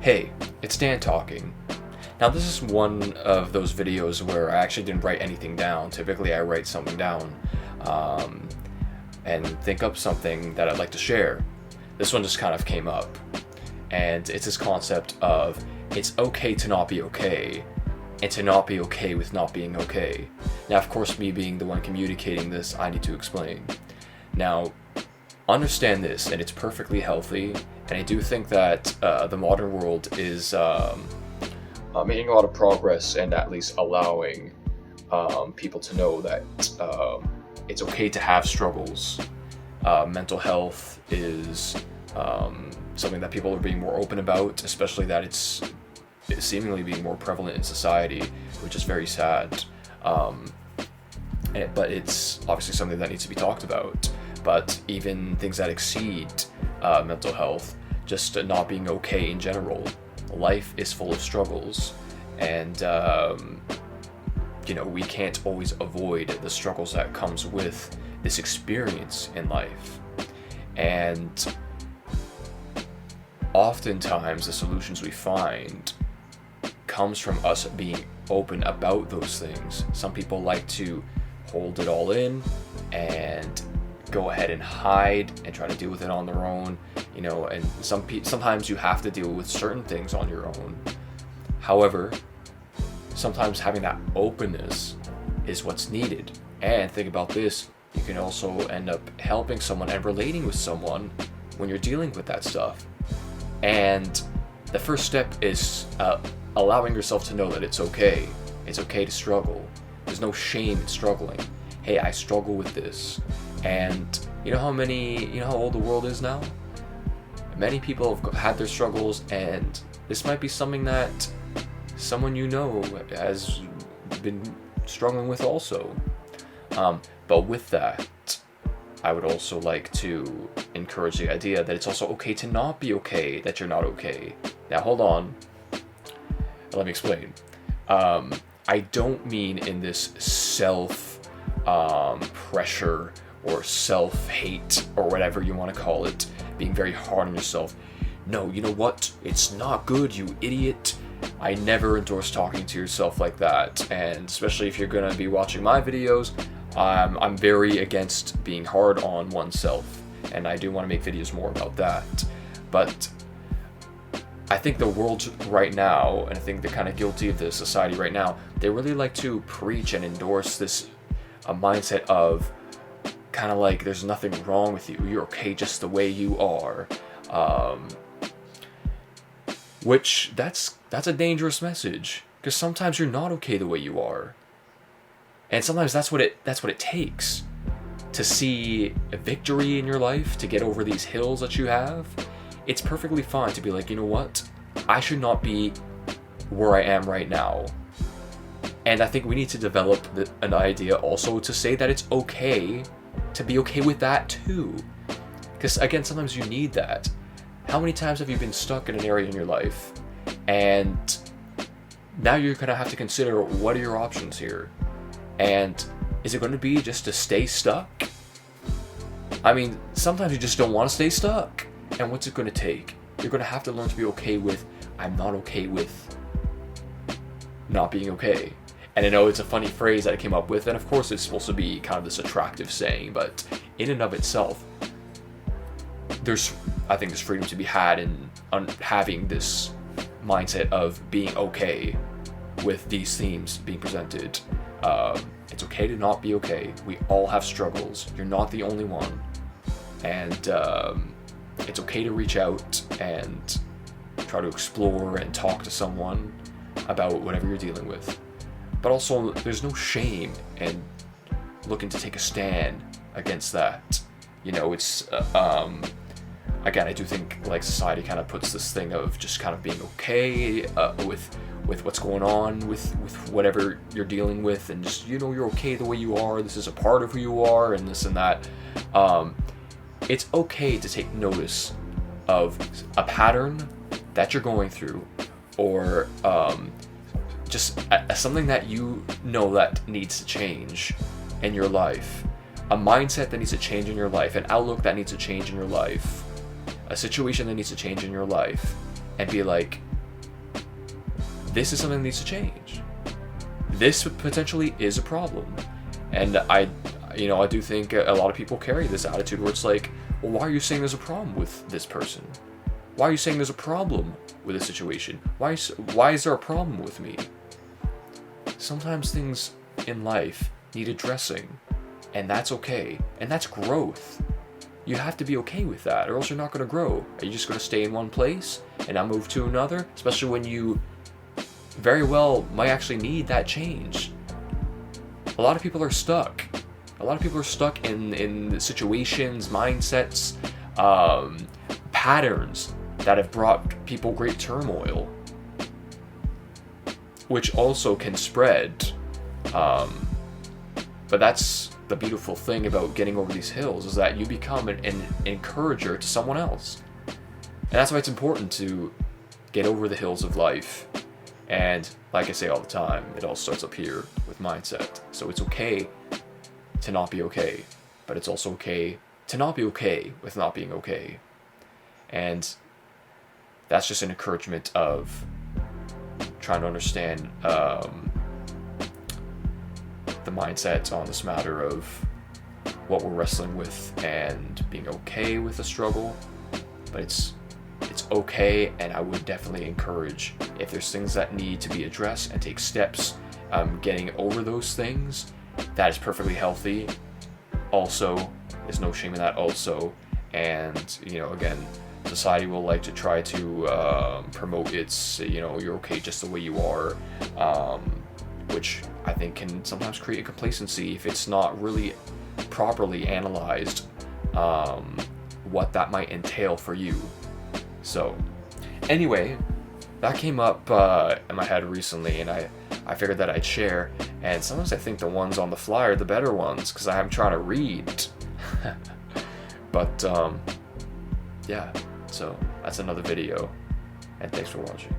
Hey, it's Dan talking. Now this is one of those videos where I actually didn't write anything down. Typically I write something down and think up something that I'd like to share. This one just kind of came up, and it's this concept of it's okay to not be okay, and to not be okay with not being okay. Now of course, me being the one communicating this, I need to explain. Now, understand this, and it's perfectly healthy, and I do think that the modern world is making a lot of progress and at least allowing people to know that it's okay to have struggles. Mental health is something that people are being more open about, especially that it's seemingly being more prevalent in society, which is very sad. But it's obviously something that needs to be talked about. But even things that exceed mental health, just not being okay in general. Life is full of struggles, and we can't always avoid the struggles that comes with this experience in life. And oftentimes the solutions we find comes from us being open about those things. Some people like to hold it all in and go ahead and hide and try to deal with it on their own, and sometimes you have to deal with certain things on your own. However, sometimes having that openness is what's needed. And think about this, you can also end up helping someone and relating with someone when you're dealing with that stuff. And the first step is allowing yourself to know that it's okay. It's okay to struggle. There's no shame in struggling. Hey, I struggle with this. And you know how old the world is now? Many people have had their struggles, and this might be something that someone has been struggling with also. But with that, I would also like to encourage the idea that it's also okay to not be okay, that you're not okay. Now hold on, let me explain. I don't mean in this pressure or self-hate or whatever you want to call it, being very hard on yourself. No, you know what? It's not good, you idiot. I never endorse talking to yourself like that, and especially if you're going to be watching my videos, I'm very against being hard on oneself, and I do want to make videos more about that. But I think the world right now, and I think they're kind of guilty of this, society right now, they really like to preach and endorse this mindset of kind of like there's nothing wrong with you, you're okay just the way you are, which that's a dangerous message, because sometimes you're not okay the way you are, and sometimes that's what it takes to see a victory in your life, to get over these hills that you have. It's perfectly fine to be like, you know what, I should not be where I am right now. And I think we need to develop an idea also to say that it's okay to be okay with that too. Because again, sometimes you need that. How many times have you been stuck in an area in your life, and now you're going to have to consider, what are your options here? And is it going to be just to stay stuck? I mean, sometimes you just don't want to stay stuck. And what's it going to take? You're going to have to learn to be okay with, I'm not okay with not being okay. And I know it's a funny phrase that I came up with, and of course it's supposed to be kind of this attractive saying, but in and of itself, I think there's freedom to be had in having this mindset of being okay with these themes being presented. It's okay to not be okay. We all have struggles. You're not the only one. And it's okay to reach out and try to explore and talk to someone about whatever you're dealing with. But also, there's no shame in looking to take a stand against that. It's again, I do think like society kind of puts this thing of just kind of being okay with what's going on with whatever you're dealing with, and just you're okay the way you are. This is a part of who you are, and this and that. It's okay to take notice of a pattern that you're going through, or just something that that needs to change in your life, a mindset that needs to change in your life, an outlook that needs to change in your life, a situation that needs to change in your life, and be like, this is something that needs to change. This potentially is a problem. And I do think a lot of people carry this attitude where it's like, well, why are you saying there's a problem with this person? Why are you saying there's a problem with a situation? Why is there a problem with me? Sometimes things in life need addressing, and that's okay, and that's growth. You have to be okay with that, or else you're not going to grow. Are you just going to stay in one place and not move to another? Especially when you very well might actually need that change. A lot of people are stuck. A lot of people are stuck in situations, mindsets, patterns that have brought people great turmoil, which also can spread. But that's the beautiful thing about getting over these hills, is that you become an encourager to someone else. And that's why it's important to get over the hills of life. And like I say all the time, it all starts up here with mindset. So it's okay to not be okay, but it's also okay to not be okay with not being okay. And that's just an encouragement of trying to understand the mindset on this matter of what we're wrestling with and being okay with the struggle. But it's okay, and I would definitely encourage, if there's things that need to be addressed and take steps getting over those things, that is perfectly healthy. Also, there's no shame in that also. And again, society will like to try to promote its you're okay just the way you are, which I think can sometimes create a complacency if it's not really properly analyzed what that might entail for you. So anyway, that came up in my head recently, and I figured that I'd share. And sometimes I think the ones on the fly are the better ones because I'm trying to read. But yeah, so that's another video, and thanks for watching.